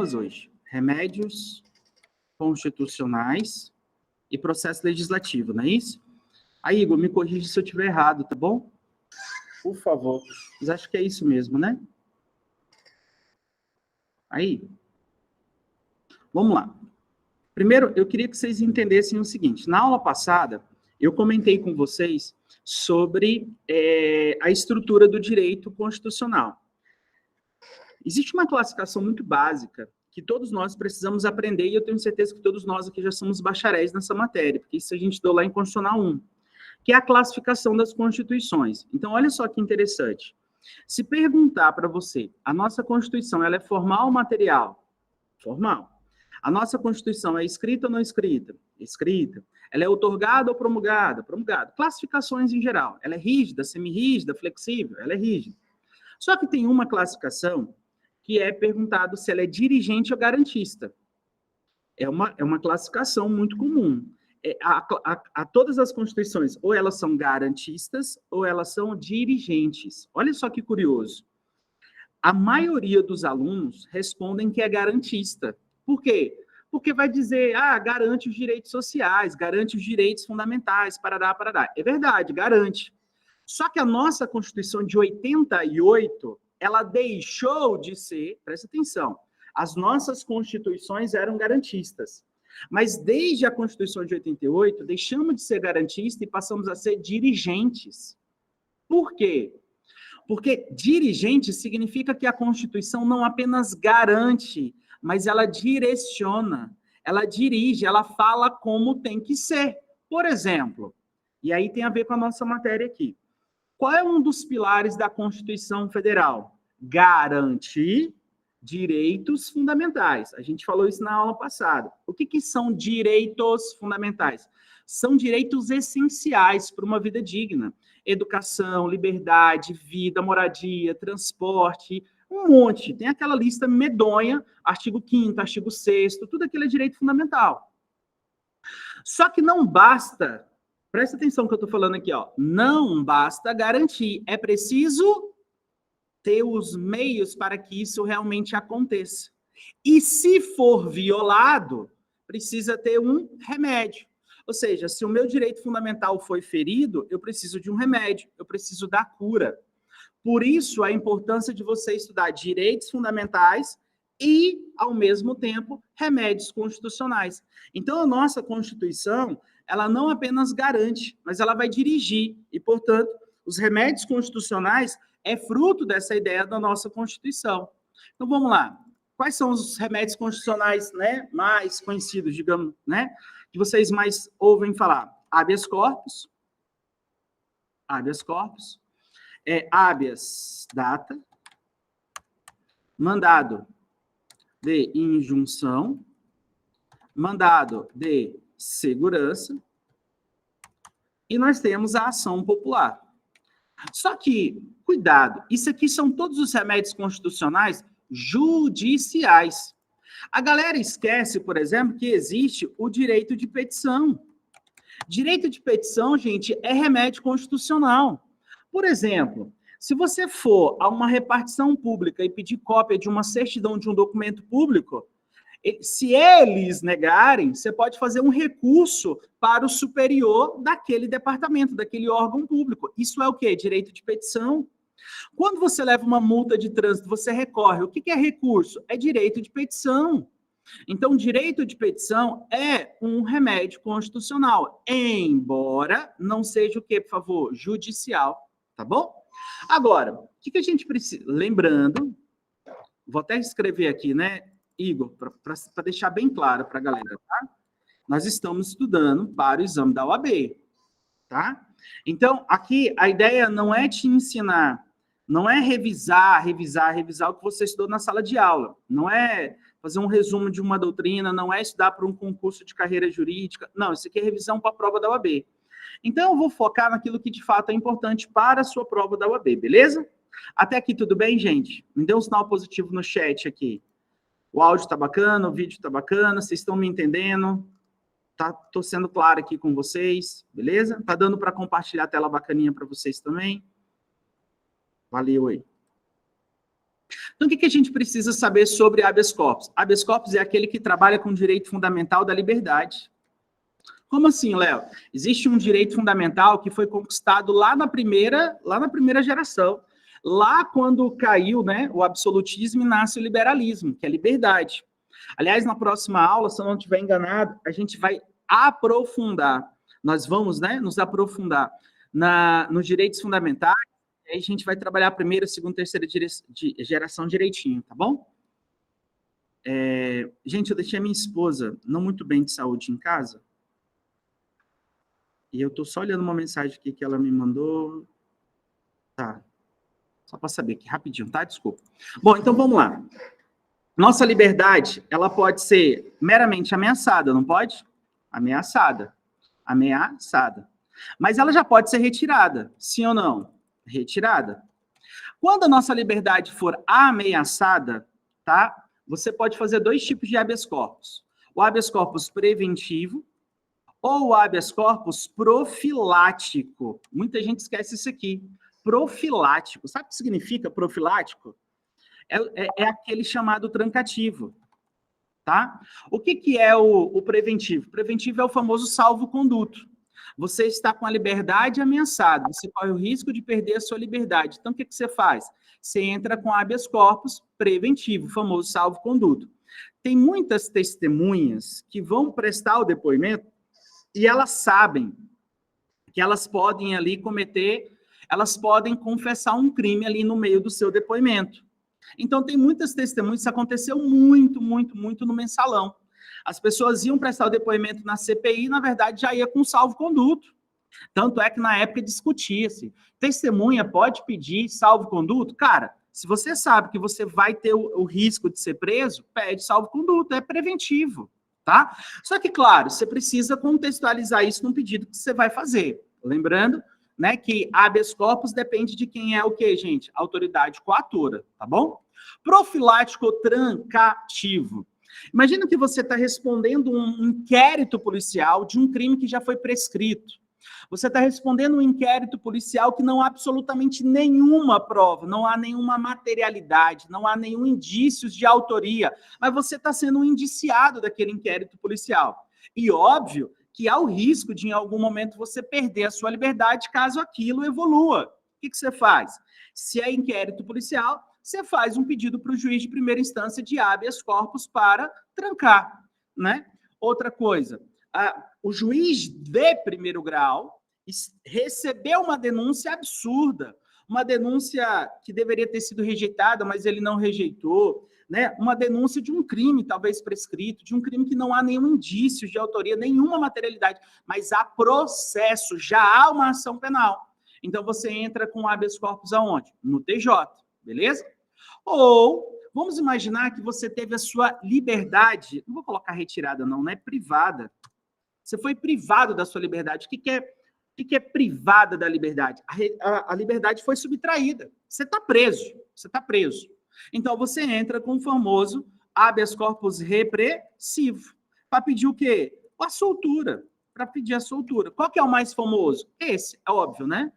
aulas hoje. Remédios constitucionais e processo legislativo, não é isso? Aí, Igor, me corrija se eu estiver errado, tá bom? Por favor. Mas acho que é isso mesmo, né? Aí. Vamos lá. Primeiro, eu queria que vocês entendessem o seguinte. Na aula passada, eu comentei com vocês sobre a estrutura do direito constitucional. Existe uma classificação muito básica que todos nós precisamos aprender, e eu tenho certeza que todos nós aqui já somos bacharéis nessa matéria, porque isso a gente deu lá em Constitucional 1, que é a classificação das constituições. Então, olha só que interessante. Se perguntar para você, a nossa Constituição, ela é formal ou material? Formal. A nossa Constituição é escrita ou não escrita? Escrita. Ela é outorgada ou promulgada? Promulgada. Classificações em geral. Ela é rígida, semirrígida, flexível? Ela é rígida. Só que tem uma classificação que é perguntado se ela é dirigente ou garantista. É uma classificação muito comum. Todas as constituições, ou elas são garantistas, ou elas são dirigentes. Olha só que curioso. A maioria dos alunos respondem que é garantista. Por quê? Porque vai dizer, garante os direitos sociais, garante os direitos fundamentais, parará, parará. É verdade, garante. Só que a nossa Constituição de 88, ela deixou de ser, presta atenção, as nossas constituições eram garantistas. Mas desde a Constituição de 88, deixamos de ser garantistas e passamos a ser dirigentes. Por quê? Porque dirigente significa que a Constituição não apenas garante, mas ela direciona, ela dirige, ela fala como tem que ser. Por exemplo, e aí tem a ver com a nossa matéria aqui. Qual é um dos pilares da Constituição Federal? Garantir direitos fundamentais. A gente falou isso na aula passada. O que são direitos fundamentais? São direitos essenciais para uma vida digna. Educação, liberdade, vida, moradia, transporte, um monte. Tem aquela lista medonha, artigo 5º, artigo 6º, tudo aquilo é direito fundamental. Só que não basta, presta atenção no que eu estou falando aqui, ó, não basta garantir, é preciso ter os meios para que isso realmente aconteça. E se for violado, precisa ter um remédio. Ou seja, se o meu direito fundamental foi ferido, eu preciso de um remédio, eu preciso da cura. Por isso, a importância de você estudar direitos fundamentais e, ao mesmo tempo, remédios constitucionais. Então, a nossa Constituição, ela não apenas garante, mas ela vai dirigir. E, portanto, os remédios constitucionais é fruto dessa ideia da nossa Constituição. Então, vamos lá. Quais são os remédios constitucionais, né, mais conhecidos, digamos, né, que vocês mais ouvem falar? Habeas corpus, habeas data, mandado de injunção, mandado de segurança, e nós temos a ação popular. Só que, cuidado, isso aqui são todos os remédios constitucionais judiciais. A galera esquece, por exemplo, que existe o direito de petição. Direito de petição, gente, é remédio constitucional. Por exemplo, se você for a uma repartição pública e pedir cópia de uma certidão de um documento público, se eles negarem, você pode fazer um recurso para o superior daquele departamento, daquele órgão público. Isso é o quê? Direito de petição. Quando você leva uma multa de trânsito, você recorre. O que é recurso? É direito de petição. Então, direito de petição é um remédio constitucional, embora não seja o quê, por favor? Judicial, tá bom? Agora, o que a gente precisa? Lembrando, vou até escrever aqui, né, Igor, para deixar bem claro para a galera, tá? Nós estamos estudando para o exame da OAB, tá? Então, aqui, a ideia não é te ensinar, não é revisar o que você estudou na sala de aula, não é fazer um resumo de uma doutrina, não é estudar para um concurso de carreira jurídica, não, isso aqui é revisão para a prova da OAB. Então, eu vou focar naquilo que de fato é importante para a sua prova da OAB, beleza? Até aqui tudo bem, gente? Me dê um sinal positivo no chat aqui. O áudio está bacana, o vídeo está bacana, vocês estão me entendendo? Tô sendo claro aqui com vocês, beleza? Tá dando para compartilhar a tela bacaninha para vocês também? Valeu aí. Então, o que a gente precisa saber sobre habeas corpus? Habeas corpus é aquele que trabalha com o direito fundamental da liberdade. Como assim, Léo? Existe um direito fundamental que foi conquistado lá na primeira geração. Lá quando caiu, né, o absolutismo e nasce o liberalismo, que é a liberdade. Aliás, na próxima aula, se eu não estiver enganado, a gente vai aprofundar. Nós vamos, né, nos aprofundar nos direitos fundamentais. E aí a gente vai trabalhar a primeira, segunda, terceira geração direitinho, tá bom? Gente, eu deixei a minha esposa não muito bem de saúde em casa. E eu tô só olhando uma mensagem aqui que ela me mandou. Tá. Só para saber aqui, rapidinho, tá? Desculpa. Bom, então vamos lá. Nossa liberdade, ela pode ser meramente ameaçada, não pode? Ameaçada. Ameaçada. Mas ela já pode ser retirada, sim ou não? Retirada. Quando a nossa liberdade for ameaçada, tá? Você pode fazer dois tipos de habeas corpus. O habeas corpus preventivo ou o habeas corpus profilático. Muita gente esquece isso aqui. Profilático. Sabe o que significa profilático? É aquele chamado trancativo, tá? O que é o preventivo? O preventivo é o famoso salvo-conduto. Você está com a liberdade ameaçada, você corre o risco de perder a sua liberdade. Então, o que você faz? Você entra com habeas corpus preventivo, o famoso salvo-conduto. Tem muitas testemunhas que vão prestar o depoimento e elas sabem que elas podem ali elas podem confessar um crime ali no meio do seu depoimento. Então, tem muitas testemunhas, isso aconteceu muito no mensalão. As pessoas iam prestar o depoimento na CPI, na verdade, já ia com salvo-conduto. Tanto é que, na época, discutia-se. Testemunha pode pedir salvo-conduto? Cara, se você sabe que você vai ter o risco de ser preso, pede salvo-conduto, é preventivo, tá? Só que, claro, você precisa contextualizar isso num pedido que você vai fazer. Lembrando, né, que habeas corpus depende de quem é o quê, gente? Autoridade coatora, tá bom? Profilático trancativo. Imagina que você está respondendo um inquérito policial de um crime que já foi prescrito. Você está respondendo um inquérito policial que não há absolutamente nenhuma prova, não há nenhuma materialidade, não há nenhum indícios de autoria, mas você está sendo um indiciado daquele inquérito policial. E óbvio que há o risco de, em algum momento, você perder a sua liberdade caso aquilo evolua. O que você faz? Se é inquérito policial, você faz um pedido para o juiz de primeira instância de habeas corpus para trancar, né? Outra coisa, o juiz de primeiro grau recebeu uma denúncia absurda, uma denúncia que deveria ter sido rejeitada, mas ele não rejeitou, né? Uma denúncia de um crime talvez prescrito, de um crime que não há nenhum indício de autoria, nenhuma materialidade, mas há processo, já há uma ação penal. Então você entra com habeas corpus aonde? No TJ, beleza? Ou vamos imaginar que você teve a sua liberdade, não vou colocar retirada não, né? Privada. Você foi privado da sua liberdade. O que é privada da liberdade? A liberdade foi subtraída. Você está preso. Você está preso. Então, você entra com o famoso habeas corpus repressivo. Para pedir o quê? A soltura. Para pedir a soltura. Qual que é o mais famoso? Esse, é óbvio, né?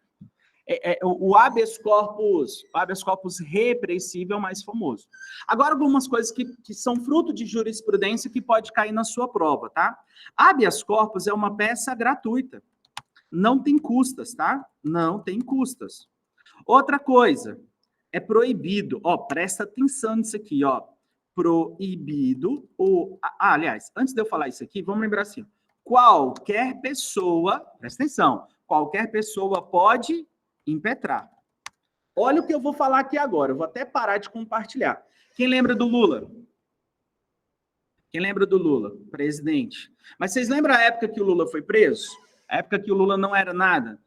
O habeas corpus repressivo é o mais famoso. Agora, algumas coisas que são fruto de jurisprudência que pode cair na sua prova, tá? Habeas corpus é uma peça gratuita. Não tem custas, tá? Não tem custas. Outra coisa, é proibido. Ó, presta atenção nisso aqui, ó. Proibido. Aliás, antes de eu falar isso aqui, vamos lembrar assim. Qualquer pessoa, presta atenção, qualquer pessoa pode impetrar. Olha o que eu vou falar aqui agora. Eu vou até parar de compartilhar. Quem lembra do Lula? Quem lembra do Lula? Presidente. Mas vocês lembram a época que o Lula foi preso? A época que o Lula não era nada?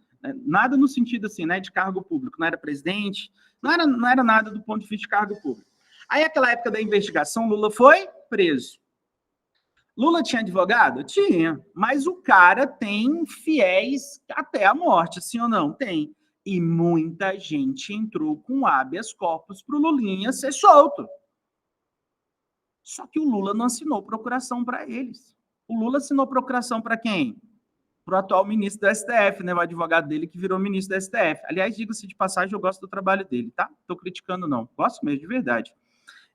Nada no sentido assim, né, de cargo público. Não era presidente, não era nada do ponto de vista de cargo público. Aí, aquela época da investigação, Lula foi preso. Lula tinha advogado? Tinha. Mas o cara tem fiéis até a morte, sim ou não? Tem. E muita gente entrou com habeas corpus para o Lulinha ser solto. Só que o Lula não assinou procuração para eles. O Lula assinou procuração para quem? para o atual ministro do STF, né? O advogado dele que virou ministro do STF. Aliás, diga-se de passagem, eu gosto do trabalho dele, tá? Estou criticando, não. Gosto mesmo, de verdade.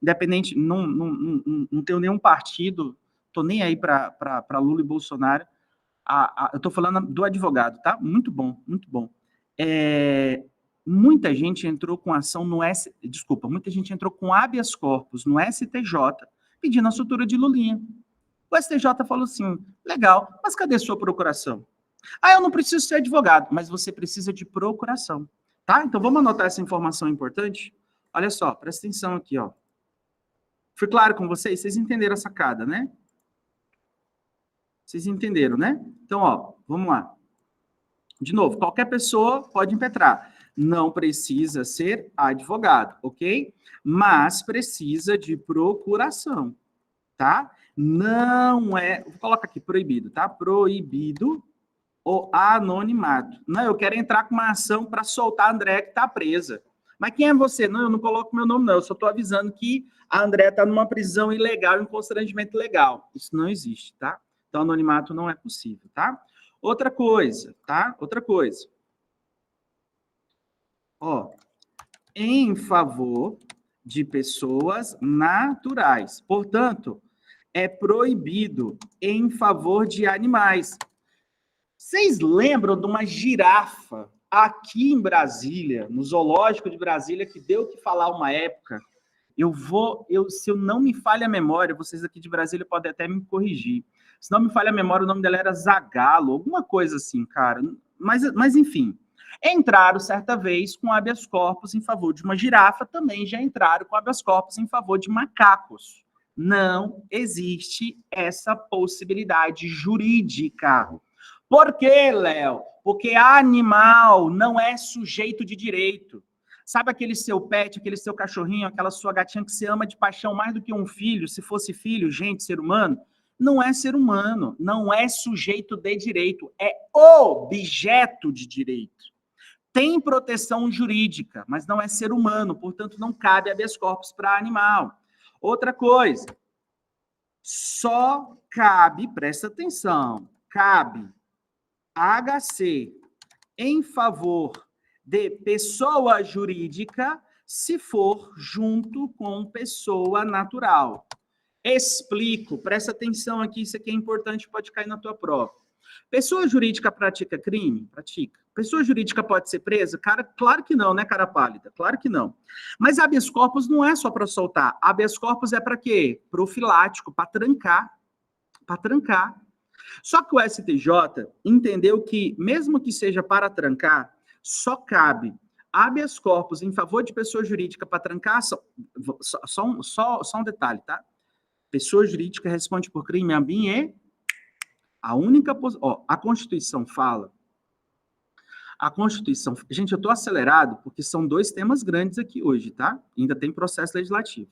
Independente, não tenho nenhum partido, estou nem aí para Lula e Bolsonaro. Eu estou falando do advogado, tá? Muito bom, muito bom. Muita gente entrou com ação no muita gente entrou com habeas corpus no STJ, pedindo a soltura de Lulinha. O STJ falou assim, legal, mas cadê sua procuração? Eu não preciso ser advogado, mas você precisa de procuração, tá? Então vamos anotar essa informação importante? Olha só, presta atenção aqui, ó. Fui claro com vocês? Vocês entenderam a sacada, né? Vocês entenderam, né? Então, ó, vamos lá. De novo, qualquer pessoa pode impetrar. Não precisa ser advogado, ok? Mas precisa de procuração, tá? Não é... Vou colocar aqui, proibido, tá? Proibido o anonimato. Não, eu quero entrar com uma ação para soltar a Andréa que está presa. Mas quem é você? Não, eu não coloco meu nome, não. Eu só estou avisando que a Andréa está numa prisão ilegal, em constrangimento legal. Isso não existe, tá? Então, anonimato não é possível, tá? Outra coisa, tá? Outra coisa. Ó, em favor de pessoas naturais. Portanto, é proibido em favor de animais. Vocês lembram de uma girafa aqui em Brasília, no zoológico de Brasília, que deu o que falar uma época? Se eu não me falha a memória, vocês aqui de Brasília podem até me corrigir. Se não me falha a memória, o nome dela era Zagalo, alguma coisa assim, cara. Mas enfim, entraram certa vez com habeas corpus em favor de uma girafa, também já entraram com habeas corpus em favor de macacos. Não existe essa possibilidade jurídica. Por quê, Léo? Porque animal não é sujeito de direito. Sabe aquele seu pet, aquele seu cachorrinho, aquela sua gatinha que você ama de paixão mais do que um filho, se fosse filho, gente, ser humano? Não é ser humano, não é sujeito de direito, é objeto de direito. Tem proteção jurídica, mas não é ser humano, portanto não cabe habeas corpus para animal. Outra coisa, só cabe, presta atenção, cabe HC em favor de pessoa jurídica se for junto com pessoa natural. Explico, presta atenção aqui, isso aqui é importante, pode cair na tua prova. Pessoa jurídica pratica crime? Pratica. Pessoa jurídica pode ser presa? Cara, claro que não, né, cara pálida? Claro que não. Mas habeas corpus não é só para soltar. Habeas corpus é para quê? Profilático, para trancar. Para trancar. Só que o STJ entendeu que, mesmo que seja para trancar, só cabe habeas corpus em favor de pessoa jurídica para trancar. Só um detalhe, tá? Pessoa jurídica responde por crime a mim é a única... a Constituição fala... A Constituição... Gente, eu estou acelerado porque são 2 temas grandes aqui hoje, tá? Ainda tem processo legislativo.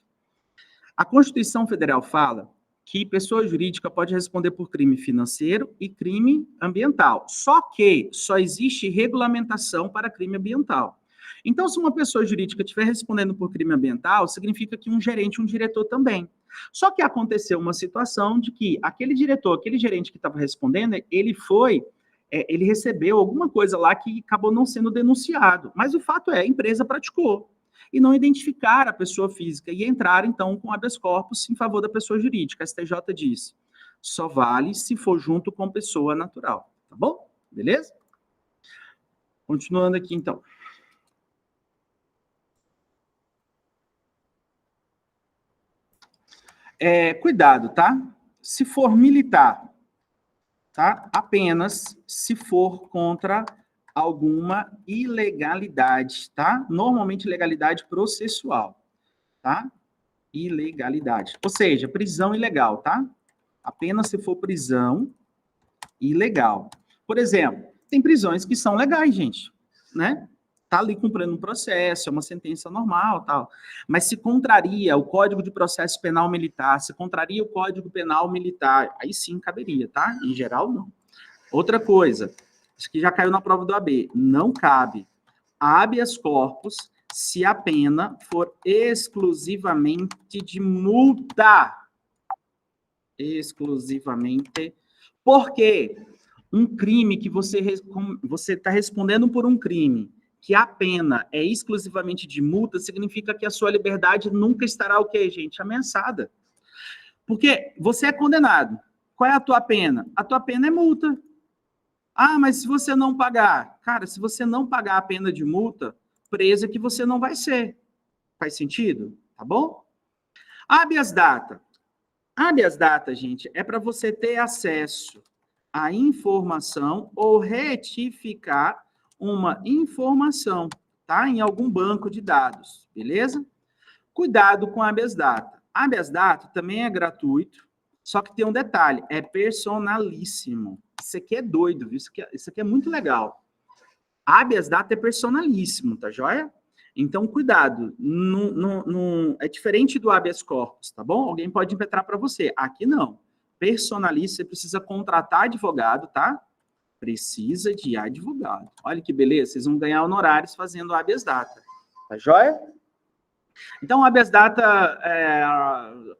A Constituição Federal fala que pessoa jurídica pode responder por crime financeiro e crime ambiental. Só que só existe regulamentação para crime ambiental. Então, se uma pessoa jurídica estiver respondendo por crime ambiental, significa que um gerente, um diretor também. Só que aconteceu uma situação de que aquele diretor, aquele gerente que estava respondendo, ele recebeu alguma coisa lá que acabou não sendo denunciado. Mas o fato é, a empresa praticou. E não identificar a pessoa física e entrar, então, com habeas corpus em favor da pessoa jurídica. A STJ disse, só vale se for junto com pessoa natural. Tá bom? Beleza? Continuando aqui, então. Cuidado, tá? Se for militar, tá? Apenas se for contra alguma ilegalidade, tá? Normalmente ilegalidade processual, tá? Ilegalidade. Ou seja, prisão ilegal, tá? Apenas se for prisão ilegal. Por exemplo, tem prisões que são legais, gente, né? Tá ali cumprindo um processo, é uma sentença normal, tal. Mas se contraria o Código de Processo Penal Militar, se contraria o Código Penal Militar, aí sim caberia, tá? Em geral, não. Outra coisa, acho que já caiu na prova do AB, não cabe habeas corpus se a pena for exclusivamente de multa. Exclusivamente. Por quê? um crime que você está respondendo por um crime, que a pena é exclusivamente de multa, significa que a sua liberdade nunca estará o quê, gente? Ameaçada. Porque você é condenado. Qual é a tua pena? A tua pena é multa. Ah, mas se você não pagar? Cara, se você não pagar a pena de multa, presa que você não vai ser. Faz sentido? Tá bom? Habeas data. Habeas data, gente, é para você ter acesso à informação ou retificar uma informação, tá? Em algum banco de dados, beleza? Cuidado com habeas data. Habeas data também é gratuito, só que tem um detalhe, é personalíssimo. Isso aqui é doido, viu? Isso aqui é muito legal. Habeas data é personalíssimo, tá joia? Então, cuidado, é diferente do habeas corpus, tá bom? Alguém pode impetrar para você. Aqui não. Personalista, você precisa contratar advogado, tá? Precisa de advogado. Olha que beleza, vocês vão ganhar honorários fazendo habeas data. Tá joia? Então, o habeas data,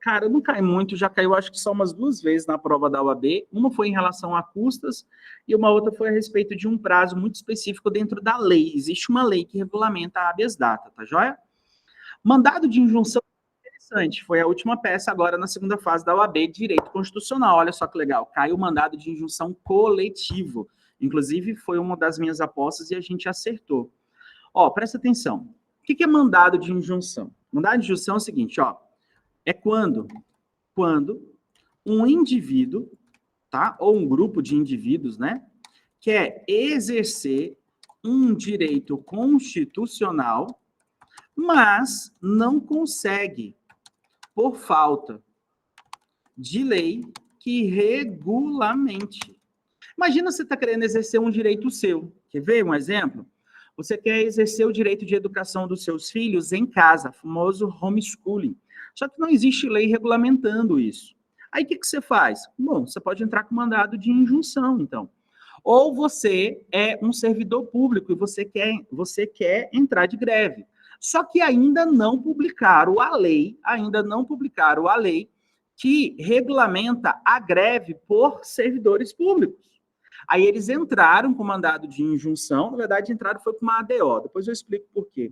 cara, não cai muito, já caiu acho que só umas 2 vezes na prova da OAB. Uma foi em relação a custas e uma outra foi a respeito de um prazo muito específico dentro da lei. Existe uma lei que regulamenta a habeas data, tá joia? Mandado de injunção interessante, foi a última peça agora na segunda fase da OAB, Direito Constitucional. Olha só que legal, caiu o mandado de injunção coletivo. Inclusive, foi uma das minhas apostas e a gente acertou. Ó, presta atenção. O que é mandado de injunção? Mandado de injunção é o seguinte, ó, é quando um indivíduo, tá, ou um grupo de indivíduos, né, quer exercer um direito constitucional, mas não consegue por falta de lei que regulamente. Imagina você está querendo exercer um direito seu. Quer ver um exemplo? Você quer exercer o direito de educação dos seus filhos em casa, famoso homeschooling. Só que não existe lei regulamentando isso. Aí o que você faz? Bom, você pode entrar com mandado de injunção, então. Ou você é um servidor público e você quer entrar de greve. Só que ainda não publicaram a lei que regulamenta a greve por servidores públicos. Aí eles entraram com mandado de injunção, na verdade entraram foi com uma ADO, depois eu explico por quê.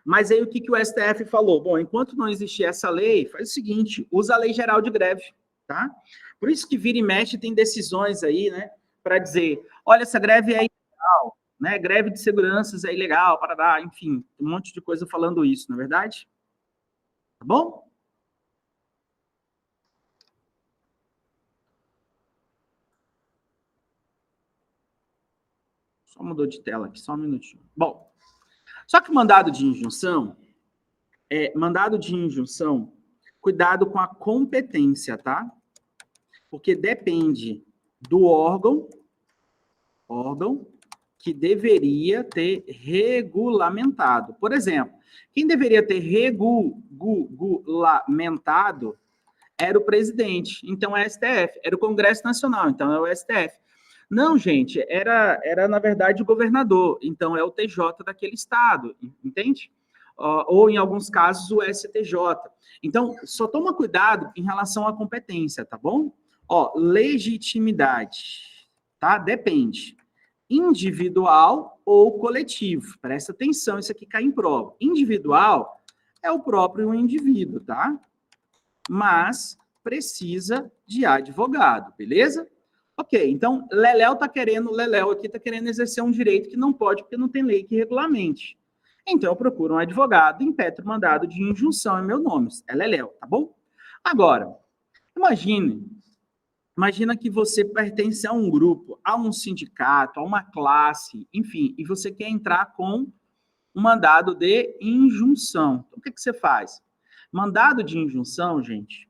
Mas aí o que o STF falou? Bom, enquanto não existir essa lei, faz o seguinte, usa a Lei Geral de Greve, tá? Por isso que vira e mexe tem decisões aí, né, para dizer, olha, essa greve é ilegal, né, greve de seguranças é ilegal, parará, enfim, um monte de coisa falando isso, não é verdade? Tá bom? Só mudou de tela aqui, só um minutinho. Bom, só que mandado de injunção, cuidado com a competência, tá? Porque depende do órgão que deveria ter regulamentado. Por exemplo, quem deveria ter regulamentado era o presidente, então é o STF, era o Congresso Nacional, então é o STF. Não, gente, era na verdade o governador, então é o TJ daquele estado, entende? Ou em alguns casos o STJ. Então, só toma cuidado em relação à competência, tá bom? Ó, legitimidade, tá? Depende. Individual ou coletivo. Presta atenção, isso aqui cai em prova. Individual é o próprio indivíduo, tá? Mas precisa de advogado, beleza? Ok, então Leléu aqui tá querendo exercer um direito que não pode, porque não tem lei que regulamente. Então eu procuro um advogado, impetro mandado de injunção em meu nome, é Leléu, tá bom? Agora, imagina que você pertence a um grupo, a um sindicato, a uma classe, enfim, e você quer entrar com um mandado de injunção. Então, o que você faz? Mandado de injunção, gente,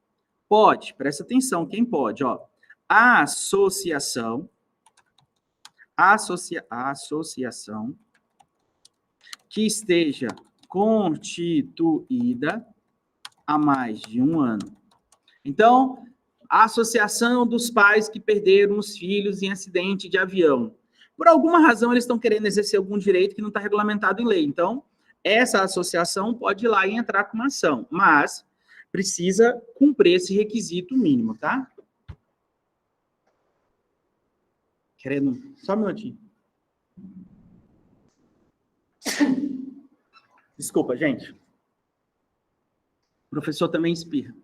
pode, presta atenção, quem pode, ó, a associação que esteja constituída há mais de um ano. Então, a associação dos pais que perderam os filhos em acidente de avião. Por alguma razão, eles estão querendo exercer algum direito que não está regulamentado em lei. Então, essa associação pode ir lá e entrar com uma ação, mas precisa cumprir esse requisito mínimo, tá? Querendo... Só um minutinho. Desculpa, gente. O professor também espirra.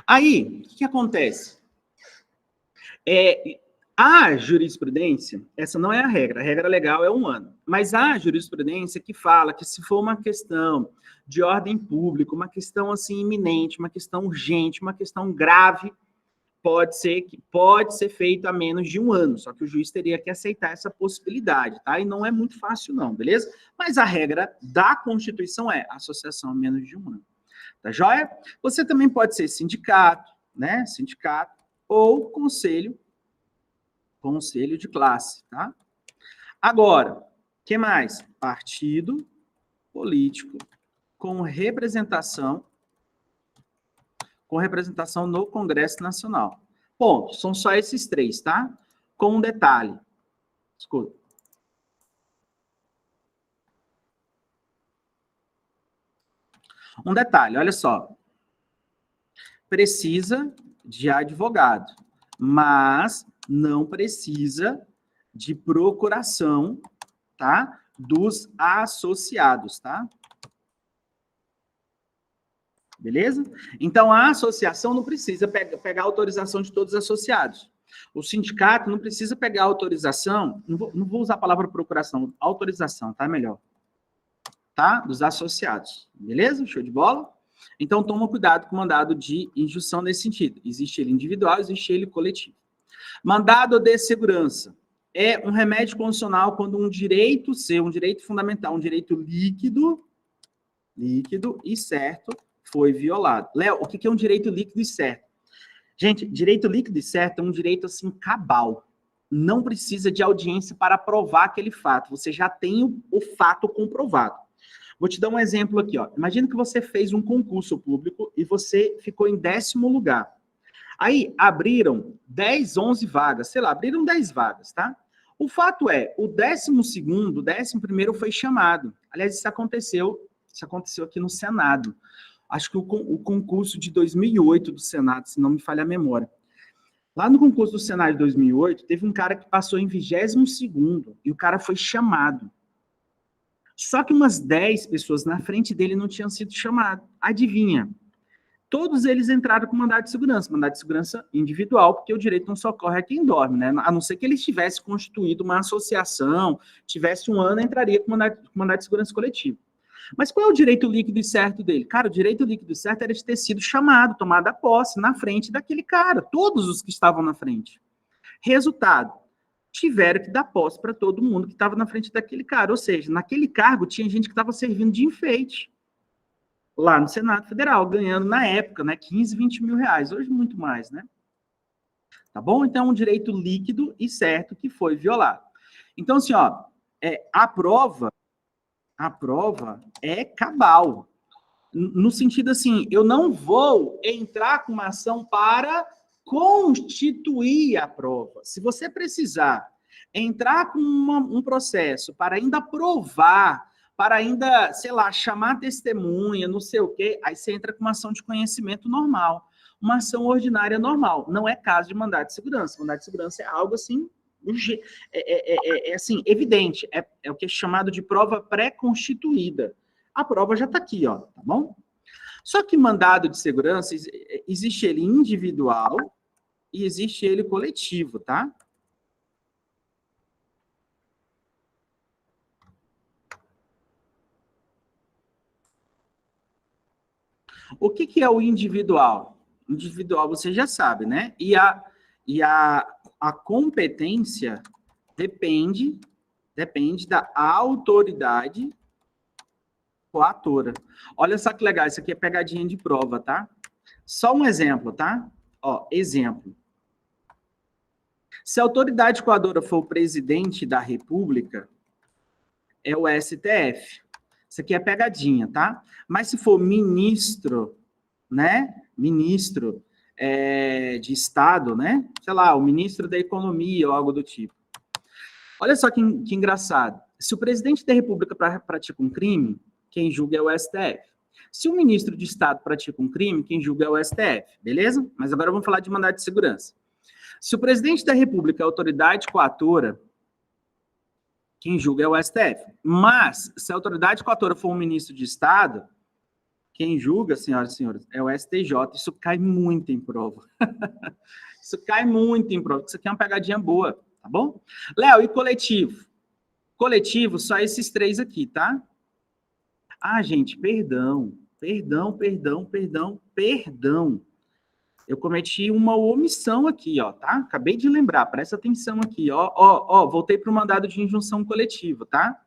Aí, o que acontece? A jurisprudência, essa não é a regra legal é 1 ano. Mas há jurisprudência que fala que se for uma questão de ordem pública, uma questão assim iminente, uma questão urgente, uma questão grave, pode ser feito a menos de 1 ano, só que o juiz teria que aceitar essa possibilidade, tá? E não é muito fácil não, beleza? Mas a regra da Constituição é associação a menos de 1 ano, tá joia? Você também pode ser sindicato, né? Sindicato ou conselho de classe, tá? Agora, o que mais? Partido político com representação no Congresso Nacional. Ponto. São só esses 3, tá? Com um detalhe. Escuta. Um detalhe, olha só. Precisa de advogado, mas não precisa de procuração, tá? Dos associados, tá? Beleza? Então, a associação não precisa pegar a autorização de todos os associados. O sindicato não precisa pegar a autorização, não vou usar a palavra procuração, autorização, tá? Melhor. Tá? Dos associados. Beleza? Show de bola? Então, toma cuidado com o mandado de injunção nesse sentido. Existe ele individual, existe ele coletivo. Mandado de segurança é um remédio constitucional quando um direito seu, um direito fundamental, um direito líquido e certo foi violado. Léo, o que é um direito líquido e certo? Gente, direito líquido e certo é um direito assim cabal. Não precisa de audiência para provar aquele fato. Você já tem o fato comprovado. Vou te dar um exemplo aqui, ó. Imagina que você fez um concurso público e você ficou em 10º lugar. Aí abriram 10, 11 vagas, sei lá, abriram 10 vagas, tá? O fato é, o 12º, o 11º foi chamado. Aliás, isso aconteceu aqui no Senado. Acho que o concurso de 2008 do Senado, se não me falha a memória. Lá no concurso do Senado de 2008, teve um cara que passou em 22º e o cara foi chamado. Só que umas 10 pessoas na frente dele não tinham sido chamadas. Adivinha? Todos eles entraram com mandado de segurança individual, porque o direito não socorre a quem dorme, né? A não ser que eles tivessem constituído uma associação, tivesse 1 ano, entraria com mandado de segurança coletivo. Mas qual é o direito líquido e certo dele? Cara, o direito líquido e certo era de ter sido chamado, tomado a posse na frente daquele cara, todos os que estavam na frente. Resultado, tiveram que dar posse para todo mundo que estava na frente daquele cara, ou seja, naquele cargo tinha gente que estava servindo de enfeite, lá no Senado Federal, ganhando na época, né, 15, 20 mil reais, hoje muito mais, né? Tá bom? Então, um direito líquido e certo que foi violado. Então, assim, ó, a prova é cabal. No sentido assim, eu não vou entrar com uma ação para constituir a prova. Se você precisar entrar com um processo para ainda provar, para ainda, sei lá, chamar testemunha, não sei o quê, aí você entra com uma ação de conhecimento normal. Uma ação ordinária normal. Não é caso de mandado de segurança. Mandado de segurança é algo assim, assim, evidente. É o que é chamado de prova pré-constituída. A prova já está aqui, ó, tá bom? Só que mandado de segurança, existe ele individual e existe ele coletivo, tá? O que é o individual? Individual você já sabe, né? E a competência depende da autoridade coatora. Olha só que legal, isso aqui é pegadinha de prova, tá? Só um exemplo, tá? Ó, exemplo. Se a autoridade coadora for o presidente da República, é o STF. Isso aqui é pegadinha, tá? Mas se for ministro, né? Ministro de Estado, né? Sei lá, o ministro da Economia ou algo do tipo. Olha só que engraçado. Se o presidente da República pratica um crime, quem julga é o STF. Se o ministro de Estado pratica um crime, quem julga é o STF, beleza? Mas agora vamos falar de mandado de segurança. Se o presidente da República é autoridade coatora, quem julga é o STF. Mas, se a autoridade coatora for um ministro de Estado, quem julga, senhoras e senhores, é o STJ. Isso cai muito em prova. Isso cai muito em prova. Isso aqui é uma pegadinha boa, tá bom? Léo, e coletivo? Coletivo, só esses 3 aqui, tá? Ah, gente, perdão. Eu cometi uma omissão aqui, ó, tá? Acabei de lembrar, presta atenção aqui, ó, voltei para o mandado de injunção coletiva, tá?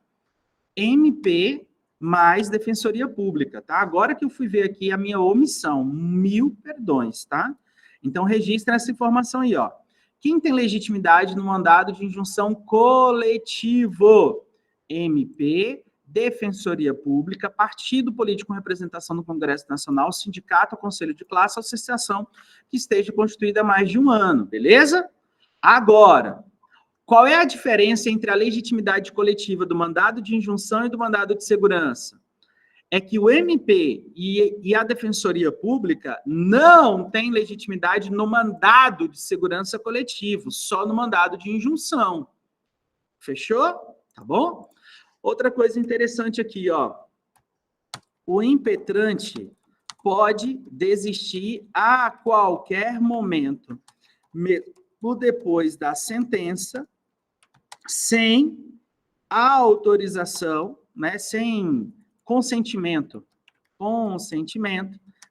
MP mais Defensoria Pública, tá? Agora que eu fui ver aqui a minha omissão, 1000 perdões, tá? Então, registra essa informação aí, ó. Quem tem legitimidade no mandado de injunção coletivo? MP, Defensoria Pública, partido político com representação no Congresso Nacional, sindicato, conselho de classe, associação que esteja constituída há mais de um ano, beleza? Agora, qual é a diferença entre a legitimidade coletiva do mandado de injunção e do mandado de segurança? É que o MP e a Defensoria Pública não têm legitimidade no mandado de segurança coletivo, só no mandado de injunção. Fechou? Tá bom? Outra coisa interessante aqui, ó. O impetrante pode desistir a qualquer momento, mesmo depois da sentença, sem autorização, né, sem consentimento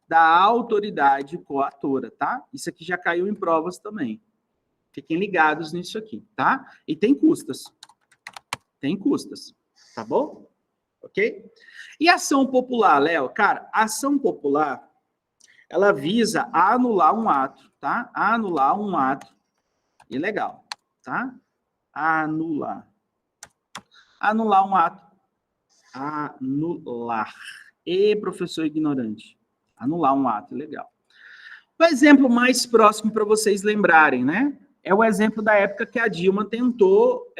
da autoridade coatora, tá? Isso aqui já caiu em provas também. Fiquem ligados nisso aqui, tá? E tem custas. Tá bom? Ok? E ação popular, Léo? Cara, a ação popular, ela visa anular um ato, tá? Anular um ato ilegal, tá? Anular um ato. Anular. E professor ignorante. Anular um ato ilegal. O exemplo mais próximo para vocês lembrarem, né? É o exemplo da época que a Dilma tentou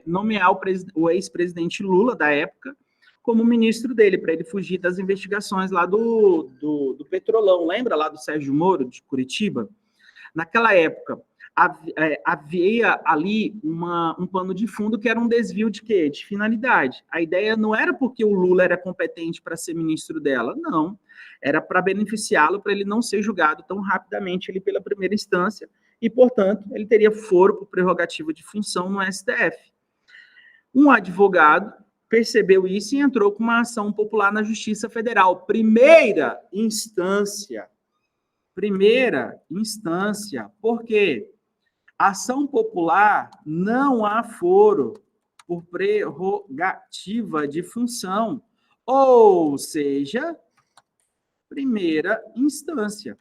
nomear o ex-presidente Lula, da época, como ministro dele, para ele fugir das investigações lá do Petrolão. Lembra lá do Sérgio Moro, de Curitiba? Naquela época, havia ali um pano de fundo que era um desvio de quê? De finalidade. A ideia não era porque o Lula era competente para ser ministro dela, não. Era para beneficiá-lo, para ele não ser julgado tão rapidamente ali pela primeira instância, e, portanto, ele teria foro por prerrogativa de função no STF. Um advogado percebeu isso e entrou com uma ação popular na Justiça Federal. Primeira instância. Por quê? Ação popular não há foro por prerrogativa de função, ou seja, primeira instância.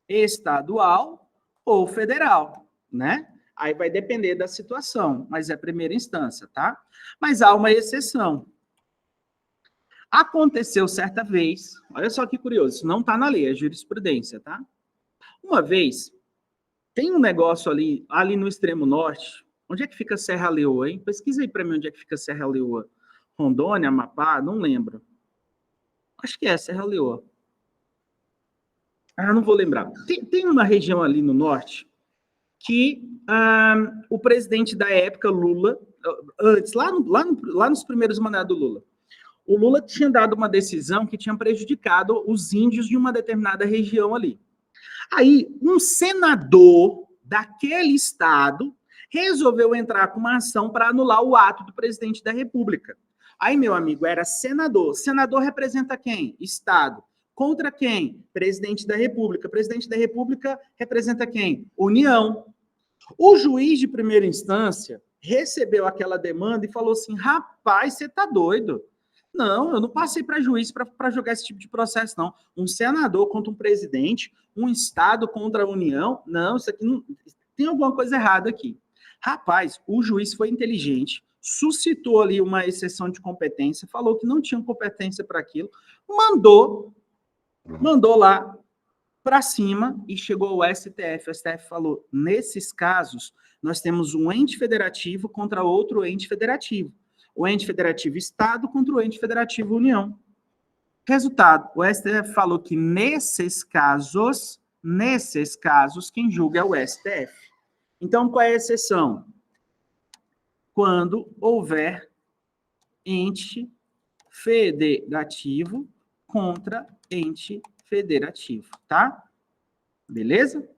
Estadual ou federal, né? Aí vai depender da situação, mas é primeira instância, tá? Mas há uma exceção. Aconteceu certa vez, olha só que curioso, isso não está na lei, é jurisprudência, tá? Uma vez, tem um negócio ali no extremo norte, onde é que fica Serra Leoa, hein? Pesquisa aí para mim onde é que fica Serra Leoa. Rondônia, Amapá, não lembro. Acho que é Serra Leoa. Não vou lembrar. Tem uma região ali no norte que o presidente da época, Lula, antes, lá nos primeiros mandatos do Lula, o Lula tinha dado uma decisão que tinha prejudicado os índios de uma determinada região ali. Aí, um senador daquele estado resolveu entrar com uma ação para anular o ato do presidente da República. Aí, meu amigo, era senador. Senador representa quem? Estado. Contra quem? Presidente da República. Presidente da República representa quem? União. O juiz de primeira instância recebeu aquela demanda e falou assim, rapaz, você tá doido? Não, eu não passei para juiz para jogar esse tipo de processo, não. Um senador contra um presidente, um Estado contra a União, não, isso aqui não... Tem alguma coisa errada aqui. Rapaz, o juiz foi inteligente, suscitou ali uma exceção de competência, falou que não tinha competência para aquilo, mandou lá para cima e chegou ao STF. O STF falou, nesses casos, nós temos um ente federativo contra outro ente federativo. O ente federativo Estado contra o ente federativo União. Resultado, o STF falou que nesses casos Nesses casos, quem julga é o STF. Então, qual é a exceção? Quando houver ente federativo contra ente federativo, tá? Beleza?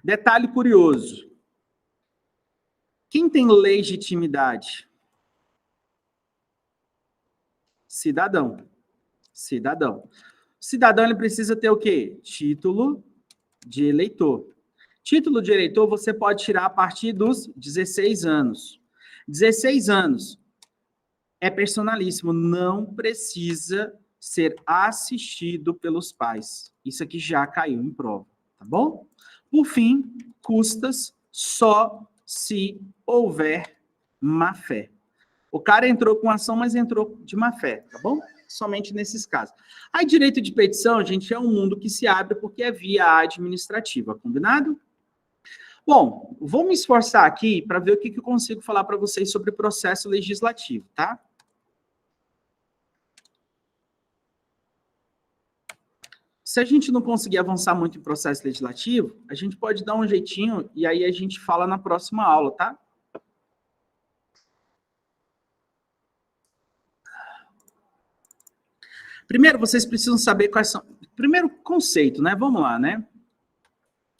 Detalhe curioso. Quem tem legitimidade? Cidadão. Cidadão. Cidadão, ele precisa ter o quê? Título de eleitor. Título de eleitor você pode tirar a partir dos 16 anos. 16 anos é personalíssimo, não precisa ser assistido pelos pais. Isso aqui já caiu em prova, tá bom? Por fim, custas só se houver má-fé. O cara entrou com ação, mas entrou de má-fé, tá bom? Somente nesses casos. Aí, direito de petição, gente, é um mundo que se abre porque é via administrativa, combinado? Bom, vou me esforçar aqui para ver o que eu consigo falar para vocês sobre processo legislativo, tá? Se a gente não conseguir avançar muito em processo legislativo, a gente pode dar um jeitinho e aí a gente fala na próxima aula, tá? Primeiro, vocês precisam saber quais são... Primeiro, conceito, né? Vamos lá, né?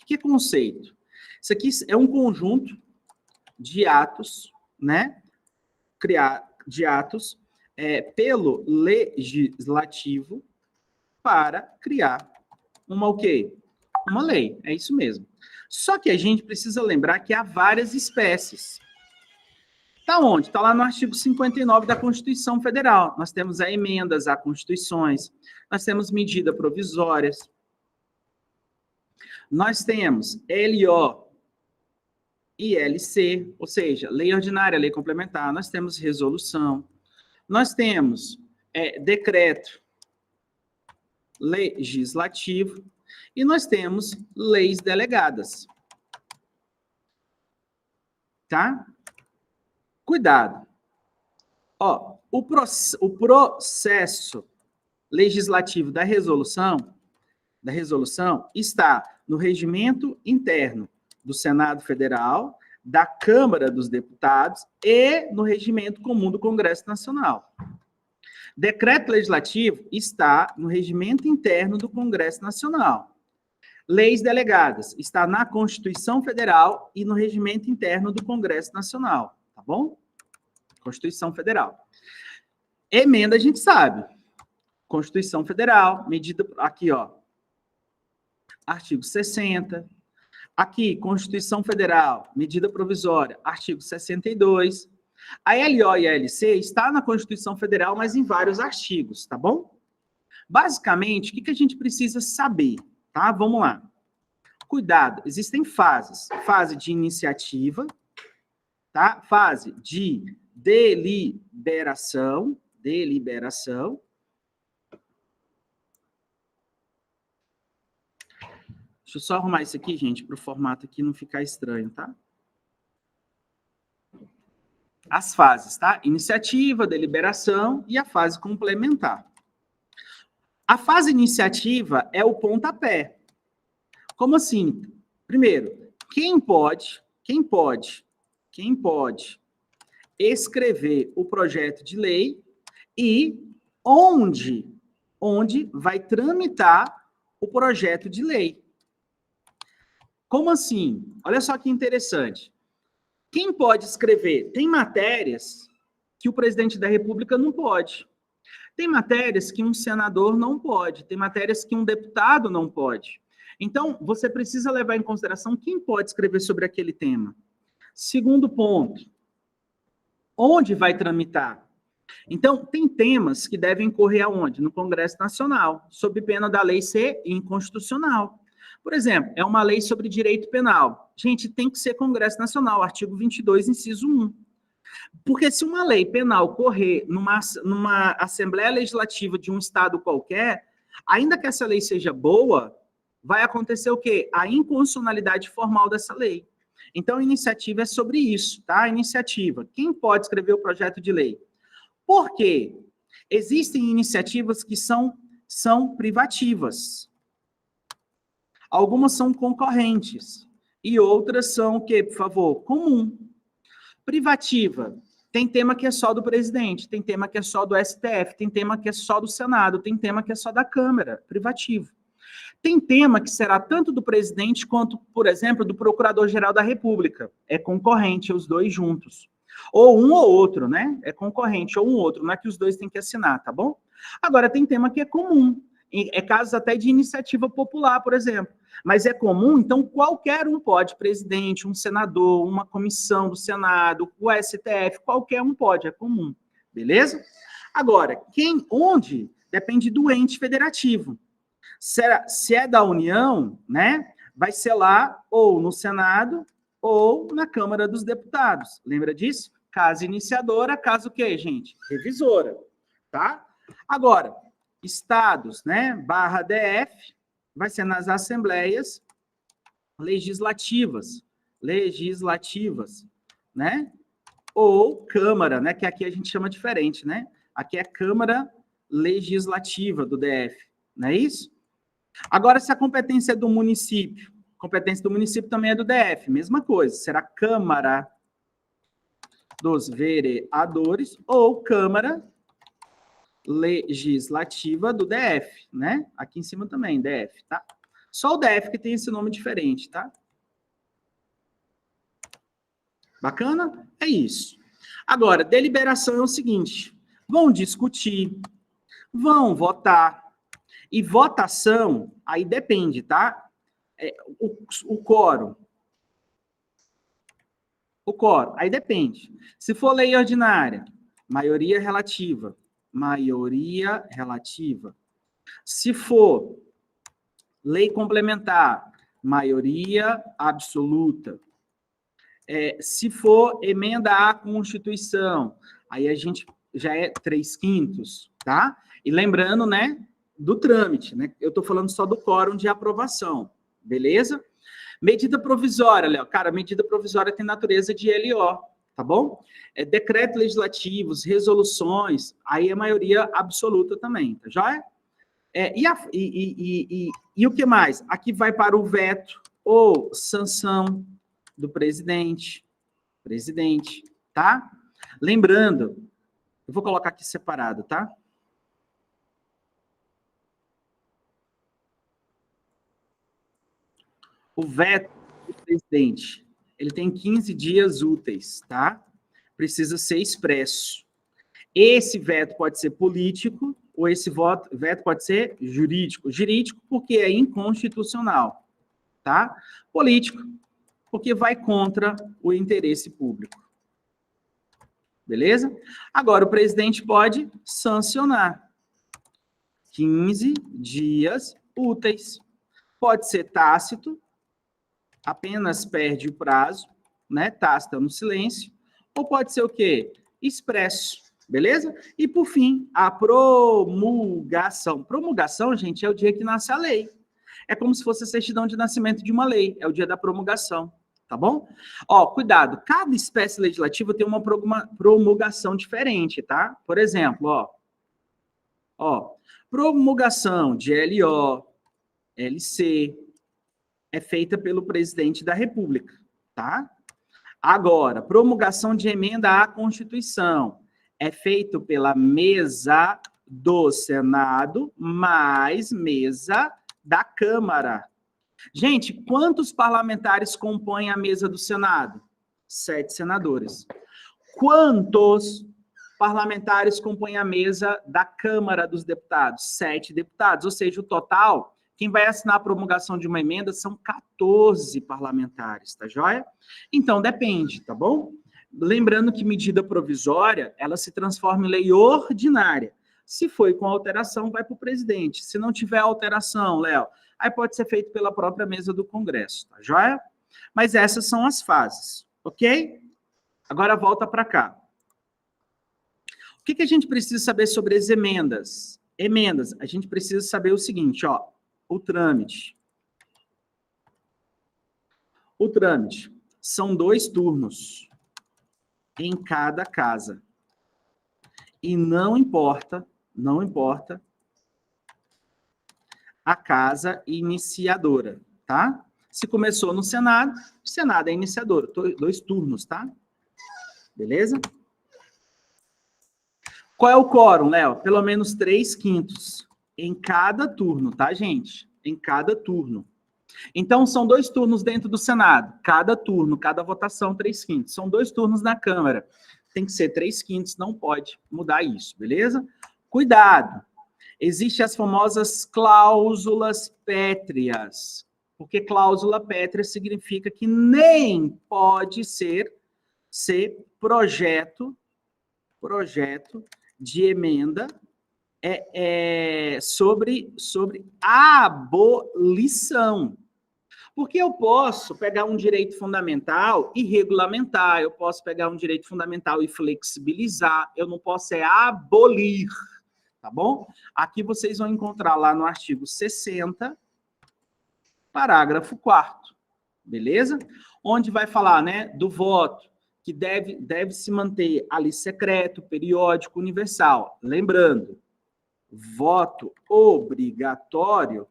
O que é conceito? Isso aqui é um conjunto de atos, né? De atos pelo legislativo para criar uma o quê? Uma lei, é isso mesmo. Só que a gente precisa lembrar que há várias espécies. Tá onde? Tá lá no artigo 59 da Constituição Federal. Nós temos emendas a constituições, nós temos medidas provisórias, nós temos LO e LC, ou seja, lei ordinária, lei complementar, nós temos resolução, nós temos decreto legislativo e nós temos leis delegadas. Tá? Cuidado. Ó, o processo legislativo da resolução está no regimento interno do Senado Federal, da Câmara dos Deputados e no regimento comum do Congresso Nacional. Decreto legislativo está no regimento interno do Congresso Nacional. Leis delegadas está na Constituição Federal e no regimento interno do Congresso Nacional, tá bom? Constituição Federal. Emenda a gente sabe. Constituição Federal, medida aqui, ó. Artigo 60. Aqui, Constituição Federal, medida provisória, artigo 62. A LO e a LC está na Constituição Federal, mas em vários artigos, tá bom? Basicamente, o que a gente precisa saber, tá? Vamos lá. Cuidado, existem fases. Fase de iniciativa, tá? Fase de deliberação. Deixa eu só arrumar isso aqui, gente, para o formato aqui não ficar estranho, tá? As fases, tá? Iniciativa, deliberação e a fase complementar. A fase iniciativa é o pontapé. Como assim? Primeiro, quem pode escrever o projeto de lei e onde vai tramitar o projeto de lei. Como assim? Olha só que interessante. Quem pode escrever? Tem matérias que o presidente da República não pode. Tem matérias que um senador não pode. Tem matérias que um deputado não pode. Então, você precisa levar em consideração quem pode escrever sobre aquele tema. Segundo ponto, onde vai tramitar? Então, tem temas que devem correr aonde? No Congresso Nacional, sob pena da lei ser inconstitucional. Por exemplo, é uma lei sobre direito penal. Gente, tem que ser Congresso Nacional, artigo 22, inciso 1. Porque se uma lei penal correr numa Assembleia Legislativa de um estado qualquer, ainda que essa lei seja boa, vai acontecer o quê? A inconstitucionalidade formal dessa lei. Então, a iniciativa é sobre isso, tá? A iniciativa. Quem pode escrever o projeto de lei? Por quê? Existem iniciativas que são privativas. Algumas são concorrentes e outras são o quê, por favor? Comum. Privativa. Tem tema que é só do presidente, tem tema que é só do STF, tem tema que é só do Senado, tem tema que é só da Câmara. Privativo. Tem tema que será tanto do presidente quanto, por exemplo, do Procurador-Geral da República. É concorrente, os dois juntos. Ou um ou outro, né? É concorrente ou um ou outro, não é que os dois têm que assinar, tá bom? Agora, tem tema que é comum. É casos até de iniciativa popular, por exemplo. Mas é comum, então qualquer um pode, presidente, um senador, uma comissão do Senado, o STF, qualquer um pode, é comum. Beleza? Agora, onde? Depende do ente federativo. Se é da União, né, vai ser lá ou no Senado ou na Câmara dos Deputados. Lembra disso? Casa iniciadora, casa o quê, gente? Revisora, tá? Agora, estados, né, barra DF, vai ser nas assembleias legislativas, né? Ou Câmara, né, que aqui a gente chama diferente, né? Aqui é Câmara Legislativa do DF, não é isso? Agora, se a competência é do município, a competência do município também é do DF, mesma coisa, será Câmara dos Vereadores ou Câmara Legislativa do DF, né? Aqui em cima também, DF, tá? Só o DF que tem esse nome diferente, tá? Bacana? É isso. Agora, deliberação é o seguinte, vão discutir, vão votar, e votação, aí depende, tá? O quórum. O quórum, aí depende. Se for lei ordinária, maioria relativa. Maioria relativa. Se for lei complementar, maioria absoluta. Se for emenda à Constituição, aí a gente já é 3/5, tá? E lembrando, né, do trâmite, né? Eu tô falando só do quórum de aprovação, beleza? Medida provisória, Léo. Cara, medida provisória tem natureza de LO, tá bom? Decretos legislativos, resoluções, aí é maioria absoluta também, tá joia? E o que mais? Aqui vai para o veto ou sanção do presidente, tá? Lembrando, eu vou colocar aqui separado, tá? O veto do presidente, ele tem 15 dias úteis, tá? Precisa ser expresso. Esse veto pode ser político ou esse veto pode ser jurídico. Jurídico porque é inconstitucional, tá? Político porque vai contra o interesse público. Beleza? Agora, o presidente pode sancionar 15 dias úteis. Pode ser tácito, apenas perde o prazo, né? Tácito no silêncio. Ou pode ser o quê? Expresso, beleza? E, por fim, a promulgação. Promulgação, gente, é o dia que nasce a lei. É como se fosse a certidão de nascimento de uma lei. É o dia da promulgação, tá bom? Ó, cuidado, cada espécie legislativa tem uma promulgação diferente, tá? Por exemplo, ó, promulgação de LO, LC, é feita pelo presidente da República, tá? Agora, promulgação de emenda à Constituição é feito pela mesa do Senado mais mesa da Câmara. Gente, quantos parlamentares compõem a mesa do Senado? 7 senadores. Quantos parlamentares compõem a mesa da Câmara dos Deputados? 7 deputados, ou seja, o total, quem vai assinar a promulgação de uma emenda são 14 parlamentares, tá joia? Então, depende, tá bom? Lembrando que medida provisória, ela se transforma em lei ordinária. Se foi com alteração, vai para o presidente. Se não tiver alteração, Léo, aí pode ser feito pela própria mesa do Congresso, tá joia? Mas essas são as fases, ok? Agora volta para cá. O que a gente precisa saber sobre as emendas? Emendas, a gente precisa saber o seguinte, ó, o trâmite. O trâmite são 2 turnos em cada casa. E não importa a casa iniciadora. tá? Se começou no Senado, o Senado é iniciador, 2 turnos, tá? Beleza? Qual é o quórum, Léo? Pelo menos 3/5 em cada turno, tá, gente? Em cada turno. Então, são 2 turnos dentro do Senado. Cada turno, cada votação, 3/5. São 2 turnos na Câmara. Tem que ser 3/5, não pode mudar isso, beleza? Cuidado! Existem as famosas cláusulas pétreas. Porque cláusula pétrea significa que nem pode ser projeto de emenda sobre abolição. Porque eu posso pegar um direito fundamental e regulamentar, eu posso pegar um direito fundamental e flexibilizar, eu não posso abolir, tá bom? Aqui vocês vão encontrar lá no artigo 60, parágrafo 4º, beleza? Onde vai falar, né, do voto, que deve se manter ali secreto, periódico, universal. Lembrando, voto obrigatório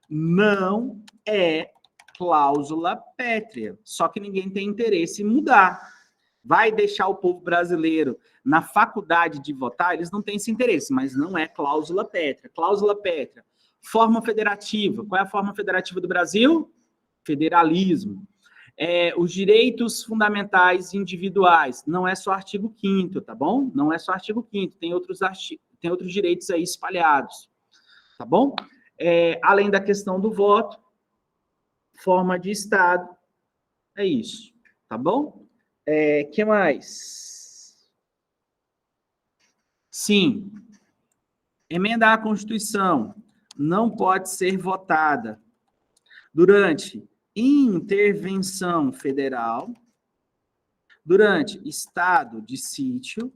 não é cláusula pétrea, só que ninguém tem interesse em mudar. Vai deixar o povo brasileiro na faculdade de votar, eles não têm esse interesse, mas não é cláusula pétrea. Cláusula pétrea. Forma federativa. Qual é a forma federativa do Brasil? Federalismo. Os direitos fundamentais individuais. Não é só artigo 5º, tá bom? Não é só artigo 5º, tem outros direitos aí espalhados, tá bom? Além da questão do voto, forma de Estado, é isso, tá bom? Que mais? Sim, emenda à Constituição não pode ser votada durante intervenção federal, durante estado de sítio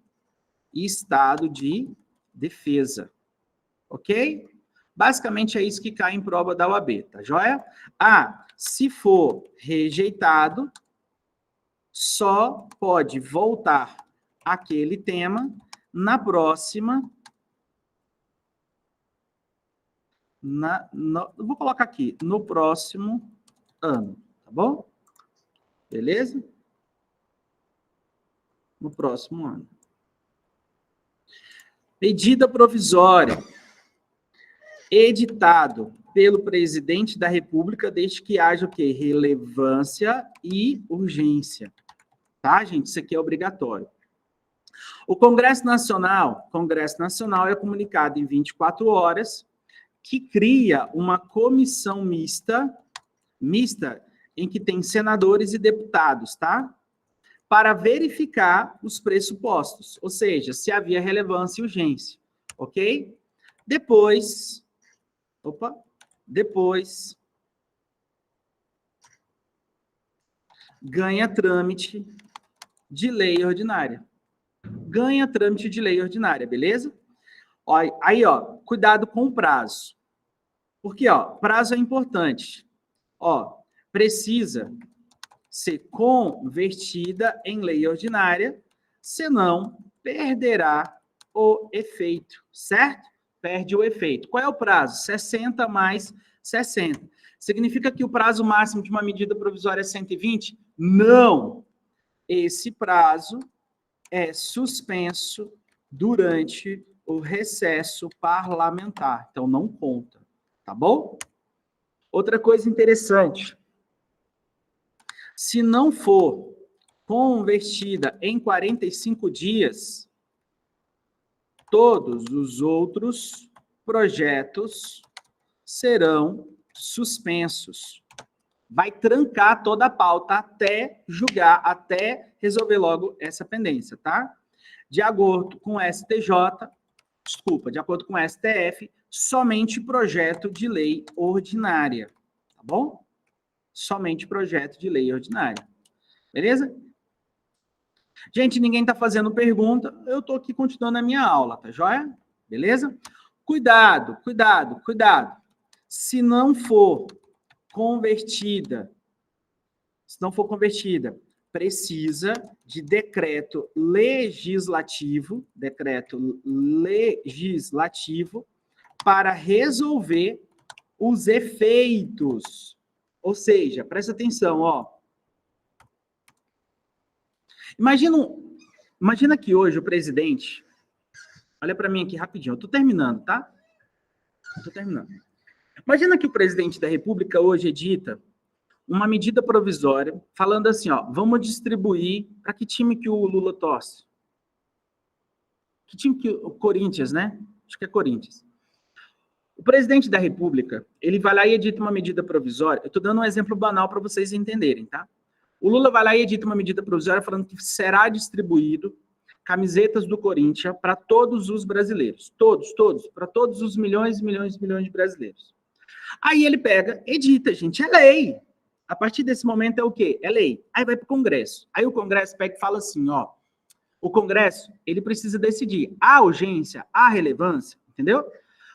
e estado de defesa, ok? Basicamente é isso que cai em prova da OAB, tá joia? Se for rejeitado, só pode voltar aquele tema na próxima... vou colocar aqui, no próximo ano, tá bom? Beleza? No próximo ano. Medida provisória. Editado pelo presidente da República, desde que haja o quê? Relevância e urgência. Tá, gente? Isso aqui é obrigatório. O Congresso Nacional é comunicado em 24 horas, que cria uma comissão mista em que tem senadores e deputados, tá? Para verificar os pressupostos, ou seja, se havia relevância e urgência, ok? Depois ganha trâmite de lei ordinária. Beleza? Aí, cuidado com o prazo. Porque, prazo é importante. Precisa ser convertida em lei ordinária, senão perderá o efeito, certo? Perde o efeito. Qual é o prazo? 60 mais 60. Significa que o prazo máximo de uma medida provisória é 120? Não! Esse prazo é suspenso durante o recesso parlamentar. Então, não conta. Tá bom? Outra coisa interessante. Se não for convertida em 45 dias, todos os outros projetos serão suspensos. Vai trancar toda a pauta até julgar, até resolver logo essa pendência, tá? De acordo com o STF, somente projeto de lei ordinária, tá bom? Somente projeto de lei ordinária. Beleza? Gente, ninguém está fazendo pergunta, eu estou aqui continuando a minha aula, tá joia? Beleza? Cuidado. Se não for convertida, precisa de decreto legislativo para resolver os efeitos Ou seja, presta atenção, ó. Imagina que hoje o presidente... Olha para mim aqui rapidinho, eu tô terminando, tá? Tô terminando. Imagina que o presidente da República hoje edita uma medida provisória falando assim, ó, vamos distribuir para que time que o Lula torce? Que time que o Corinthians, né? Acho que é Corinthians. O presidente da República, ele vai lá e edita uma medida provisória. Eu estou dando um exemplo banal para vocês entenderem, tá? O Lula vai lá e edita uma medida provisória falando que será distribuído camisetas do Corinthians para todos os brasileiros. Todos, para todos os milhões e milhões e milhões de brasileiros. Aí ele pega, edita, gente, é lei. A partir desse momento é o quê? É lei. Aí vai para o Congresso. Aí o Congresso pega e fala assim, ó, o Congresso, ele precisa decidir a urgência, a relevância, entendeu?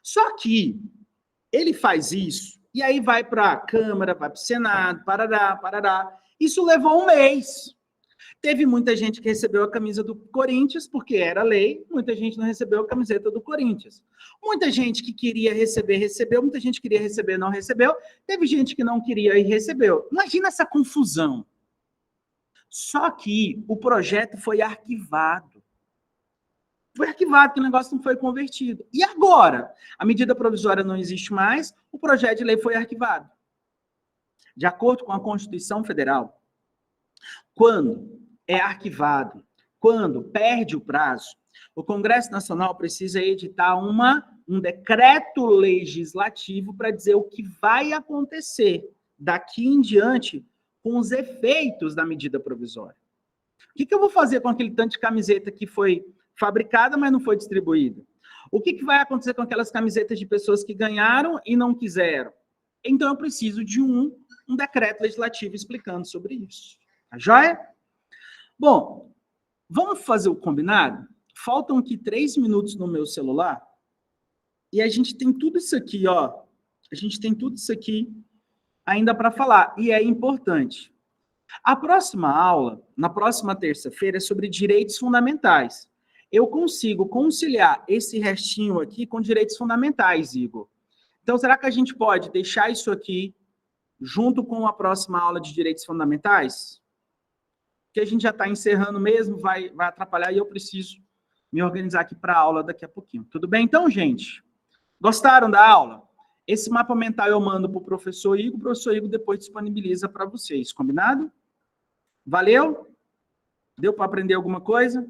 Só que ele faz isso, e aí vai para a Câmara, vai para o Senado, parará. Isso levou um mês. Teve muita gente que recebeu a camisa do Corinthians, porque era lei, muita gente não recebeu a camiseta do Corinthians. Muita gente que queria receber, recebeu, muita gente que queria receber, não recebeu. Teve gente que não queria e recebeu. Imagina essa confusão. Só que o projeto foi arquivado. Foi arquivado, que o negócio não foi convertido. E agora? A medida provisória não existe mais, o projeto de lei foi arquivado. De acordo com a Constituição Federal, quando é arquivado, quando perde o prazo, o Congresso Nacional precisa editar um decreto legislativo para dizer o que vai acontecer daqui em diante com os efeitos da medida provisória. O que eu vou fazer com aquele tanto de camiseta que foi fabricada, mas não foi distribuída? O que vai acontecer com aquelas camisetas de pessoas que ganharam e não quiseram? Então, eu preciso de um decreto legislativo explicando sobre isso. Tá joia? Bom, vamos fazer o combinado? Faltam aqui 3 minutos no meu celular e a gente tem tudo isso aqui, ó. A gente tem tudo isso aqui ainda para falar, e é importante. A próxima aula, na próxima terça-feira, é sobre direitos fundamentais. Eu consigo conciliar esse restinho aqui com direitos fundamentais, Igor. Então, será que a gente pode deixar isso aqui junto com a próxima aula de direitos fundamentais? Que a gente já está encerrando mesmo, vai atrapalhar e eu preciso me organizar aqui para a aula daqui a pouquinho. Tudo bem, então, gente? Gostaram da aula? Esse mapa mental eu mando para o professor Igor depois disponibiliza para vocês, combinado? Valeu? Deu para aprender alguma coisa?